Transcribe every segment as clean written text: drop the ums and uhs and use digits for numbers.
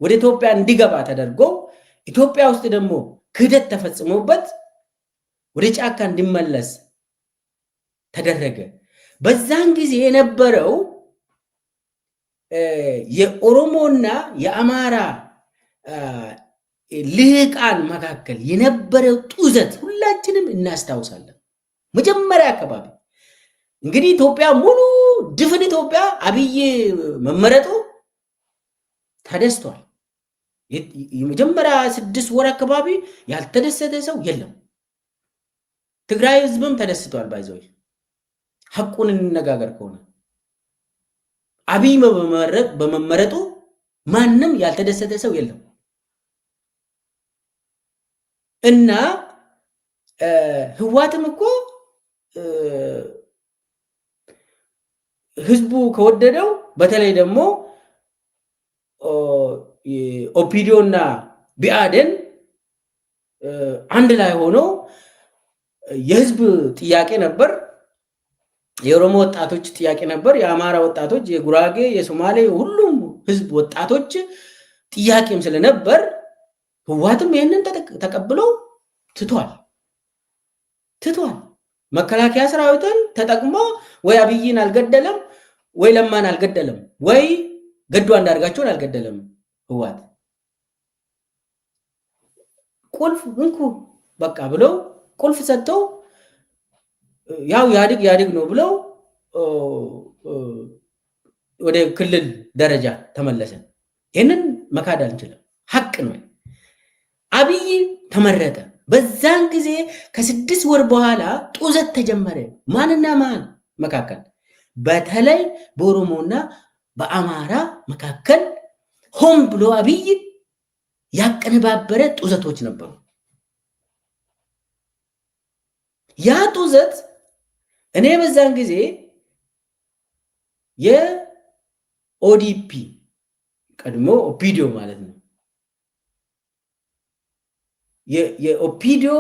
ወደ ኢትዮጵያ እንዲገባ ተደርጎ ኢትዮጵያ ውስጥ ደግሞ ክህደት ተፈጽሞበት ወደ ጫካ እንዲመለስ ተደረገ። በዛን ጊዜ የነበረው የኦሮሞና የአማራ ልሂቃን መካከል የነበረው ጡዘት ሁላችንም እናስታውሳለን። መጀመሪያ አካባቢ እንግዲህ ኢትዮጵያ ሙሉ ድፍን ኢትዮጵያ አብይ መመረጡ ተደስቷል። የመጀመሪያ 6 ወር አካባቢ ያልተደሰተ ሰው የለም። ትግራይ ህዝብም ተደስቷል። ባይዘው ሐቁን እንነጋገር ከሆነ አብይ በመመረጡ ማንም ያልተደሰተ ሰው የለም እና ህዋትም እኮ ህዝቡ ከወደደው በተለይ ደግሞ ኦፒዲዮና ቢአደን አንድ ላይ ሆኖ የህዝብ ጥያቄ ነበር። የኦሮሞ ወጣቶች ጥያቄ ነበር። የአማራ ወጣቶች፣ የጉራጌ፣ የሶማሌ ሁሉም ህዝብ ወጣቶች ጥያቄም ስለነበር ህዋትም ይሄንን ተቀብሎ ትቷል። መከላከያ ሰራዊትን ተጠቅሞ ወይ አብይን አልገደለም፣ ወይ ለማን አልገደለም፣ ወይ ገዱ አንዳርጋቸውን አልገደለም። ህዋት ቁልፍ እንኩ በቃ ብለው ቁልፍ ሰጥተው ያው ያድግ ነው ብለው ወደ ክልል ደረጃ ተመለሰ። ይህንን መካድ አንችልም፣ ሐቅ ነው። አብይ ተመረጠ። በዛን ጊዜ ከ6 ወር በኋላ ጡዘት ተጀመረ። ማንና ማን መካከል? በተለይ በኦሮሞና በአማራ መካከል ሆን ብሎ አብይ ያቀነባበረ ጡዘቶች ነበሩ። ያ ጡዘት እኔ በዛን ጊዜ የኦዲፒ ቀድሞ ኦፒዲዮ ማለት ነው የኦፒዲዮ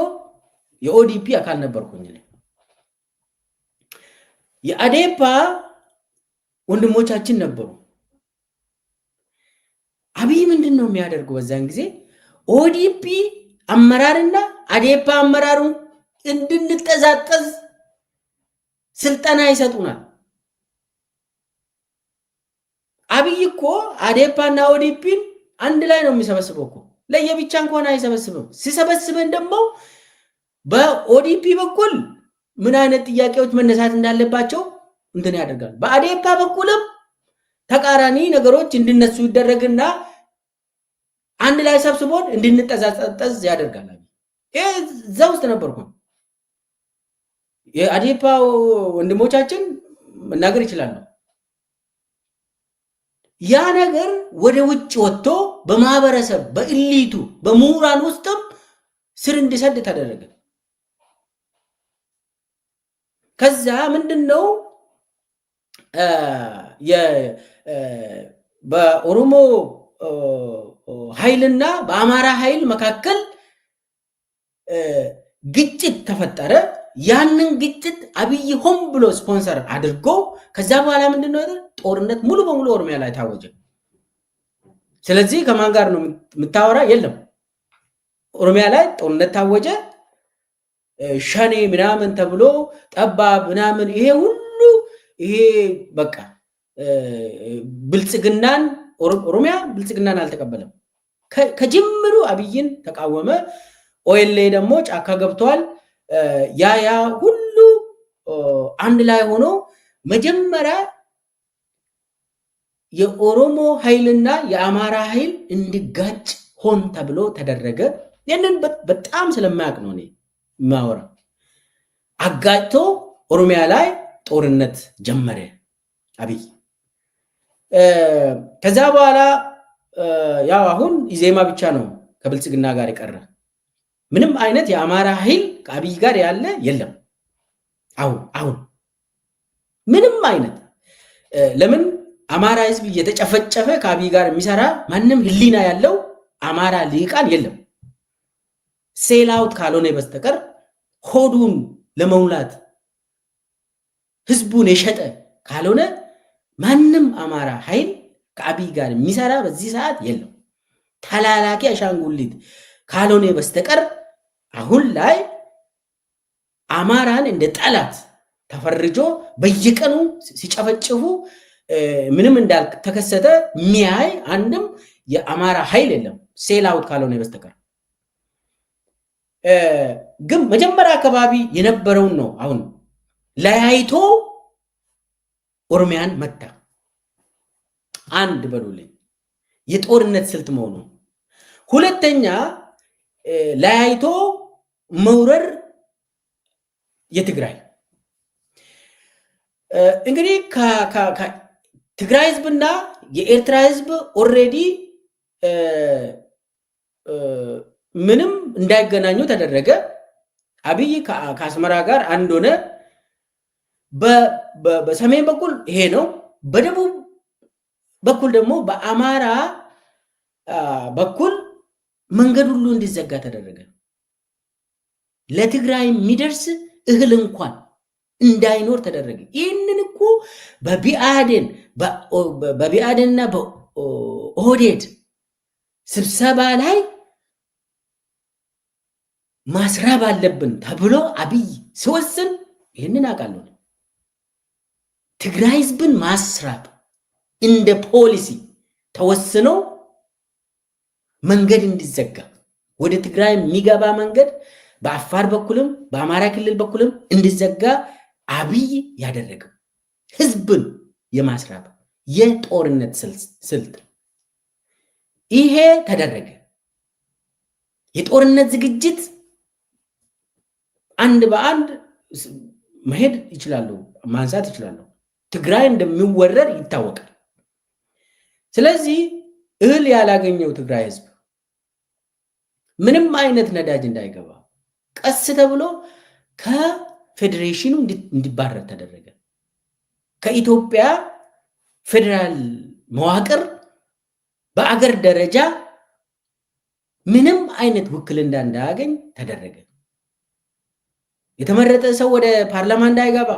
የኦዲፒ አካል ነበርኩኝ። የአዴፓ ወንድሞቻችን ነበሩ። አብይ ምንድን ነው የሚያደርገው? በዛን ጊዜ ኦዲፒ አመራርና አዴፓ አመራሩ እንድንጠዛጠዝ ስልጠና ይሰጡናል። አብይ እኮ አዴፓና ኦዲፒን አንድ ላይ ነው የሚሰበስበው እኮ ለየብቻ እንኳን አይሰበስብም። ሲሰበስበን ደግሞ በኦዲፒ በኩል ምን አይነት ጥያቄዎች መነሳት እንዳለባቸው እንትን ያደርጋል። በአዴፓ በኩልም ተቃራኒ ነገሮች እንዲነሱ ይደረግና አንድ ላይ ሰብስቦን እንድንጠዛጠዝ ያደርጋል። ይሄ እዛ ውስጥ ነበርኩ። የአዴፓ ወንድሞቻችን መናገር ይችላሉ። ያ ነገር ወደ ውጭ ወጥቶ በማህበረሰብ በኢሊቱ በምሁራን ውስጥም ስር እንዲሰድ ተደረገ። ከዛ ምንድነው በኦሮሞ ኃይልና በአማራ ኃይል መካከል ግጭት ተፈጠረ። ያንን ግጭት አብይ ሆን ብሎ ስፖንሰር አድርጎ ከዛ በኋላ ምንድነው ጦርነት ሙሉ በሙሉ ኦሮሚያ ላይ ታወጀ። ስለዚህ ከማን ጋር ነው የምታወራ? የለም። ኦሮሚያ ላይ ጦርነት ታወጀ። ሸኔ ምናምን ተብሎ ጠባብ ምናምን ይሄ ሁሉ ይሄ በቃ ብልጽግናን ኦሮሚያ ብልጽግናን አልተቀበለም። ከጅምሩ አብይን ተቃወመ። ኦኤልኤ ደግሞ ጫካ ገብቷል። ያ ሁሉ አንድ ላይ ሆኖ መጀመሪያ የኦሮሞ ኃይልና የአማራ ኃይል እንዲጋጭ ሆን ተብሎ ተደረገ። ይህንን በጣም ስለማያውቅ ነው እኔ ማወራ። አጋጭቶ ኦሮሚያ ላይ ጦርነት ጀመረ አብይ። ከዛ በኋላ ያው አሁን ኢዜማ ብቻ ነው ከብልጽግና ጋር የቀረ። ምንም አይነት የአማራ ኃይል ከአብይ ጋር ያለ የለም። አሁን ምንም አይነት ለምን አማራ ህዝብ እየተጨፈጨፈ ከአብይ ጋር የሚሰራ ማንም ህሊና ያለው አማራ ልሂቃን የለም። ሴላውት ካልሆነ በስተቀር ሆዱን ለመሙላት ህዝቡን የሸጠ ካልሆነ ማንም አማራ ኃይል ከአብይ ጋር የሚሰራ በዚህ ሰዓት የለም። ተላላኪ አሻንጉሊት ካልሆነ በስተቀር አሁን ላይ አማራን እንደ ጠላት ተፈርጆ በየቀኑ ሲጨፈጭፉ ምንም እንዳልተከሰተ ሚያይ አንድም የአማራ ኃይል የለም ሴላውት ካልሆነ በስተቀር። ግን መጀመሪያ አካባቢ የነበረውን ነው አሁን ለያይቶ ኦሮሚያን መታ። አንድ በሉልኝ የጦርነት ስልት መሆኑ። ሁለተኛ ለያይቶ መውረር የትግራይ እንግዲህ ትግራይ ህዝብና የኤርትራ ህዝብ ኦልሬዲ ምንም እንዳይገናኙ ተደረገ። አብይ ከአስመራ ጋር አንድ ሆነ። በሰሜን በኩል ይሄ ነው። በደቡብ በኩል ደግሞ በአማራ በኩል መንገድ ሁሉ እንዲዘጋ ተደረገ። ለትግራይ የሚደርስ እህል እንኳን እንዳይኖር ተደረገ። ይህንን እኮ በቢአዴንና በኦህዴድ ስብሰባ ላይ ማስራብ አለብን ተብሎ አብይ ሲወስን ይህንን አውቃለሁ። ትግራይ ህዝብን ማስራብ እንደ ፖሊሲ ተወስኖ መንገድ እንዲዘጋ ወደ ትግራይ የሚገባ መንገድ በአፋር በኩልም በአማራ ክልል በኩልም እንዲዘጋ አብይ ያደረገው ህዝብን የማስራብ የጦርነት ስልት ይሄ ተደረገ። የጦርነት ዝግጅት አንድ በአንድ መሄድ ይችላሉ፣ ማንሳት ይችላሉ። ትግራይ እንደሚወረር ይታወቃል። ስለዚህ እህል ያላገኘው ትግራይ ህዝብ ምንም አይነት ነዳጅ እንዳይገባ ቀስ ተብሎ ከፌዴሬሽኑ እንዲባረር ተደረገ። ከኢትዮጵያ ፌዴራል መዋቅር በአገር ደረጃ ምንም አይነት ውክልና እንዳያገኝ ተደረገ። የተመረጠ ሰው ወደ ፓርላማ እንዳይገባ፣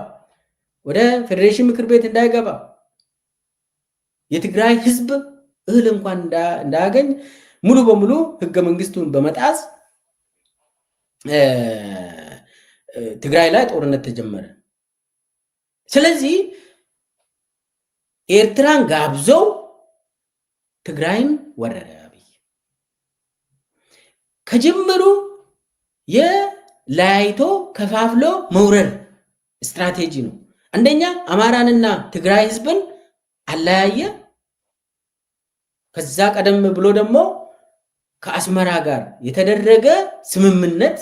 ወደ ፌዴሬሽን ምክር ቤት እንዳይገባ፣ የትግራይ ህዝብ እህል እንኳን እንዳያገኝ ሙሉ በሙሉ ህገ መንግስቱን በመጣስ ትግራይ ላይ ጦርነት ተጀመረ። ስለዚህ ኤርትራን ጋብዘው ትግራይን ወረረ አብይ። ከጅምሩ የለያይቶ ከፋፍሎ መውረር ስትራቴጂ ነው። አንደኛ አማራንና ትግራይ ህዝብን አለያየ። ከዛ ቀደም ብሎ ደግሞ ከአስመራ ጋር የተደረገ ስምምነት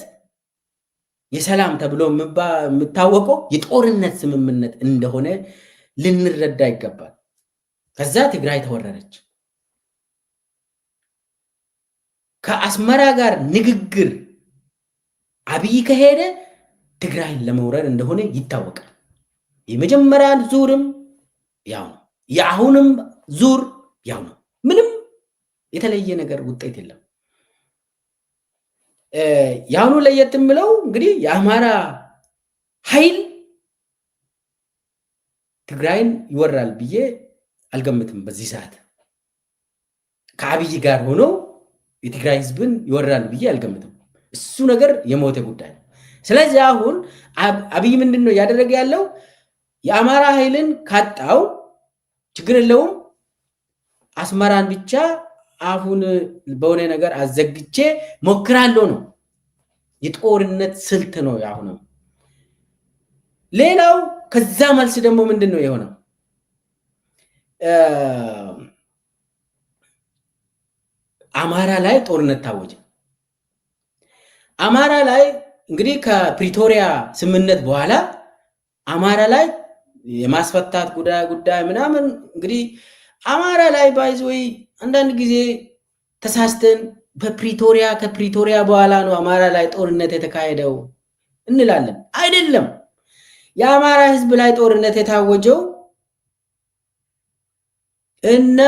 የሰላም ተብሎ የሚታወቀው የጦርነት ስምምነት እንደሆነ ልንረዳ ይገባል። ከዛ ትግራይ ተወረረች። ከአስመራ ጋር ንግግር አብይ ከሄደ ትግራይን ለመውረር እንደሆነ ይታወቃል። የመጀመሪያ ዙርም ያው ነው፣ የአሁንም ዙር ያው ነው። ምንም የተለየ ነገር ውጤት የለም። ያሁኑ ለየት የምለው እንግዲህ የአማራ ኃይል ትግራይን ይወራል ብዬ አልገምትም። በዚህ ሰዓት ከአብይ ጋር ሆኖ የትግራይ ህዝብን ይወራል ብዬ አልገምትም። እሱ ነገር የሞተ ጉዳይ ነው። ስለዚህ አሁን አብይ ምንድን ነው እያደረገ ያለው? የአማራ ኃይልን ካጣው ችግር የለውም፣ አስመራን ብቻ አሁን በሆነ ነገር አዘግቼ ሞክራለሁ ነው። የጦርነት ስልት ነው ያሁንም። ሌላው ከዛ መልስ ደግሞ ምንድን ነው የሆነው? አማራ ላይ ጦርነት ታወጀ። አማራ ላይ እንግዲህ ከፕሪቶሪያ ስምምነት በኋላ አማራ ላይ የማስፈታት ጉዳይ ምናምን እንግዲህ አማራ ላይ ባይዘይ አንዳንድ ጊዜ ተሳስተን ከፕሪቶሪያ በኋላ ነው አማራ ላይ ጦርነት የተካሄደው እንላለን። አይደለም። የአማራ ህዝብ ላይ ጦርነት የታወጀው እነ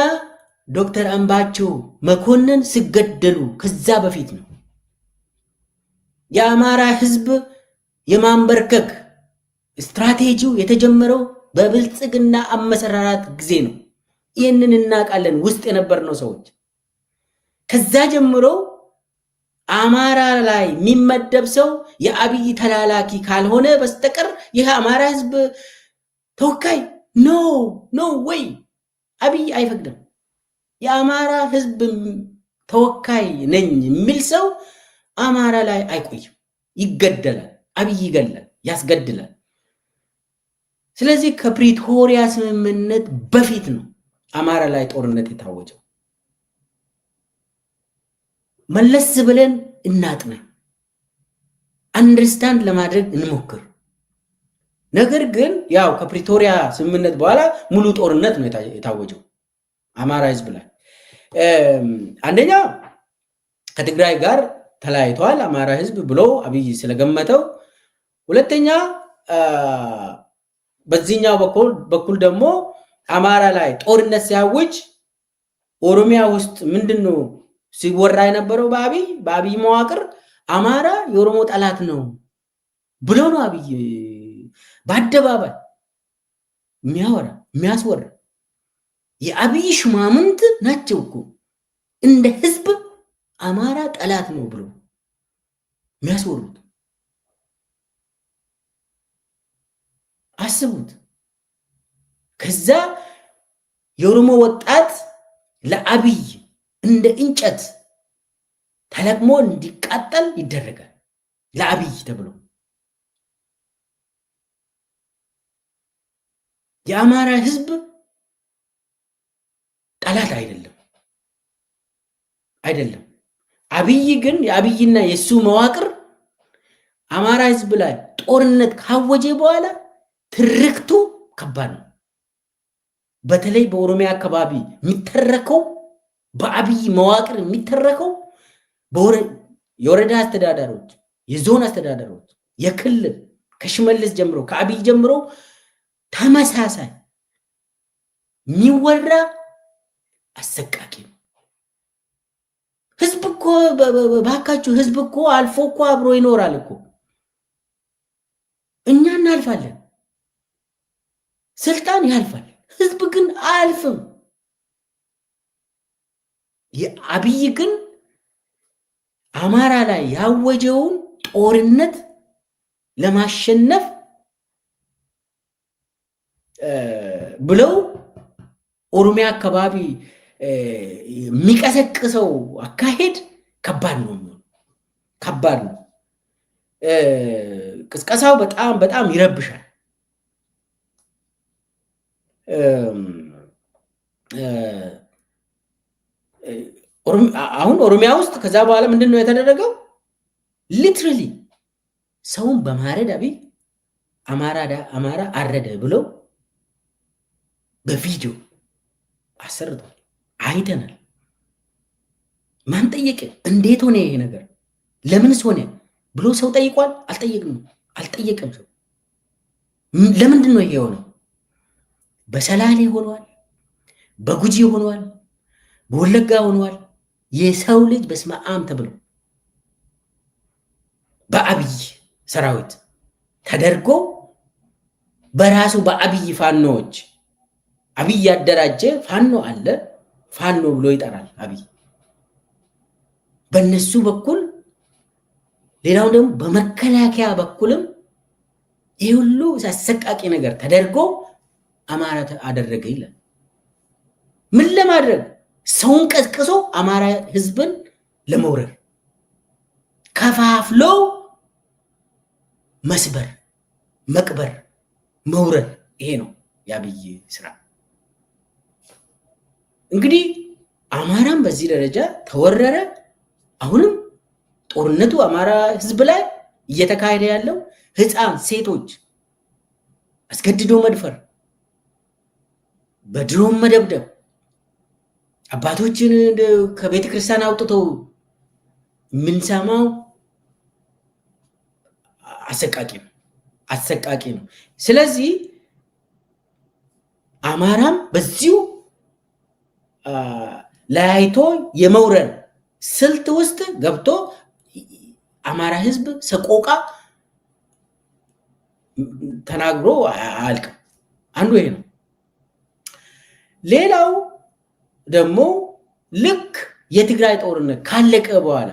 ዶክተር አምባቸው መኮንን ሲገደሉ ከዛ በፊት ነው። የአማራ ህዝብ የማንበርከክ ስትራቴጂው የተጀመረው በብልጽግና አመሰራራት ጊዜ ነው። ይህንን እናውቃለን፣ ውስጥ የነበርነው ሰዎች። ከዛ ጀምሮ አማራ ላይ የሚመደብ ሰው የአብይ ተላላኪ ካልሆነ በስተቀር ይህ አማራ ህዝብ ተወካይ ኖ ወይ አብይ አይፈቅድም። የአማራ ህዝብ ተወካይ ነኝ የሚል ሰው አማራ ላይ አይቆይም፣ ይገደላል። አብይ ይገላል፣ ያስገድላል። ስለዚህ ከፕሪቶሪያ ስምምነት በፊት ነው አማራ ላይ ጦርነት የታወጀው። መለስ ብለን እናጥና፣ አንደርስታንድ ለማድረግ እንሞክር። ነገር ግን ያው ከፕሪቶሪያ ስምምነት በኋላ ሙሉ ጦርነት ነው የታወጀው አማራ ህዝብ ላይ። አንደኛ ከትግራይ ጋር ተለያይቷል አማራ ህዝብ ብሎ አብይ ስለገመተው፣ ሁለተኛ በዚህኛው በኩል ደግሞ አማራ ላይ ጦርነት ሲያውጅ ኦሮሚያ ውስጥ ምንድነው ሲወራ የነበረው? በአብይ መዋቅር አማራ የኦሮሞ ጠላት ነው ብሎ ነው አብይ በአደባባይ የሚያወራ የሚያስወራ። የአብይ ሽማምንት ናቸው እኮ እንደ ህዝብ አማራ ጠላት ነው ብሎ የሚያስወሩት። አስቡት። ከዛ የኦሮሞ ወጣት ለአብይ እንደ እንጨት ተለቅሞ እንዲቃጠል ይደረጋል ለአብይ ተብሎ። የአማራ ህዝብ ጠላት አይደለም። አብይ ግን የአብይና የሱ መዋቅር አማራ ህዝብ ላይ ጦርነት ካወጀ በኋላ ትርክቱ ከባድ ነው። በተለይ በኦሮሚያ አካባቢ የሚተረከው በአብይ መዋቅር የሚተረከው የወረዳ አስተዳዳሪዎች፣ የዞን አስተዳዳሪዎች፣ የክልል ከሽመልስ ጀምሮ ከአብይ ጀምሮ ተመሳሳይ የሚወራ አሰቃቂ ነው። ህዝብ እኮ ባካችሁ፣ ህዝብ እኮ አልፎ እኮ አብሮ ይኖራል እኮ። እኛ እናልፋለን፣ ስልጣን ያልፋል፣ ህዝብ ግን አያልፍም። የአብይ ግን አማራ ላይ ያወጀውን ጦርነት ለማሸነፍ ብለው ኦሮሚያ አካባቢ የሚቀሰቅሰው አካሄድ ከባድ ነው። ቅስቀሳው በጣም ይረብሻል። አሁን ኦሮሚያ ውስጥ ከዛ በኋላ ምንድን ነው የተደረገው? ሊትራሊ ሰውን በማረድ አብይ አማራ አረደ ብለው በቪዲዮ አሰርቷል። አይተናል። ማን ጠየቀ? እንዴት ሆነ ይሄ ነገር? ለምንስ ሆነ ብሎ ሰው ጠይቋል? አልጠየቀም ሰው። ለምንድን ነው ይሄ የሆነው? በሰላሌ ሆኗል፣ በጉጂ ሆኗል፣ በወለጋ ሆኗል። የሰው ልጅ በስመ አብ ተብሎ በአብይ ሰራዊት ተደርጎ በራሱ በአብይ ፋኖዎች አብይ ያደራጀ ፋኖ አለ። ፋኖ ብሎ ይጠራል አብይ። በእነሱ በኩል ሌላው ደግሞ በመከላከያ በኩልም ይህ ሁሉ አሰቃቂ ነገር ተደርጎ አማራ አደረገ ይላል። ምን ለማድረግ? ሰውን ቀስቅሶ አማራ ህዝብን ለመውረር ከፋፍሎ መስበር፣ መቅበር፣ መውረር። ይሄ ነው የአብይ ስራ። እንግዲህ አማራም በዚህ ደረጃ ተወረረ። አሁንም ጦርነቱ አማራ ህዝብ ላይ እየተካሄደ ያለው ህፃን፣ ሴቶች አስገድዶ መድፈር፣ በድሮን መደብደብ፣ አባቶችን ከቤተ ክርስቲያን አውጥተው የምንሰማው አሰቃቂ ነው። ስለዚህ አማራም በዚሁ ለያይቶ የመውረር ስልት ውስጥ ገብቶ አማራ ህዝብ ሰቆቃ ተናግሮ አያልቅም። አንዱ ይሄ ነው። ሌላው ደግሞ ልክ የትግራይ ጦርነት ካለቀ በኋላ